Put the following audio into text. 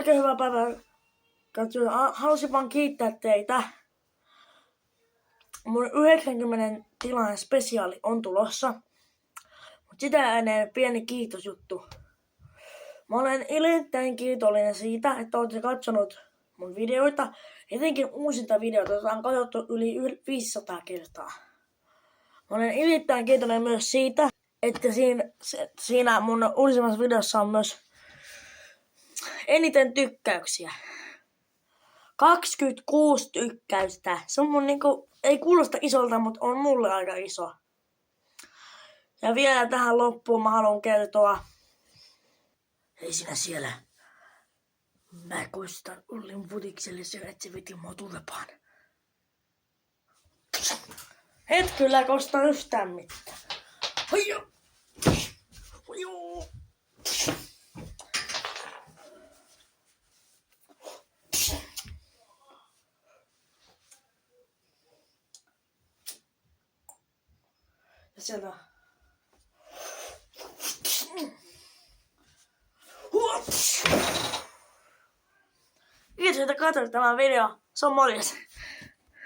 Oikein hyvää päivää. Halusin vaan kiittää teitä. Mun 90 tilainen spesiaali on tulossa. Mut sitä ennen pieni kiitosjuttu. Mä olen erittäin kiitollinen siitä, että olette katsonut mun videoita. Etenkin uusinta videoita, joita on katsottu yli 500 kertaa. Mä olen erittäin kiitollinen myös siitä, että siinä mun uusimmassa videossa on myös eniten tykkäyksiä. 26 tykkäystä. Se on mun ei kuulosta isolta, mutta on mulle aika iso. Ja vielä tähän loppuun mä haluan kertoa. Hei sinä siellä. Mä koistan Ollin futikselle sen, että se veti mua turpaan. Et kyllä kosta yhtään mitään. Hoijo! Hoijo! Ja sieltä. Kiitos, että katsoit tämän video. Se on morjes.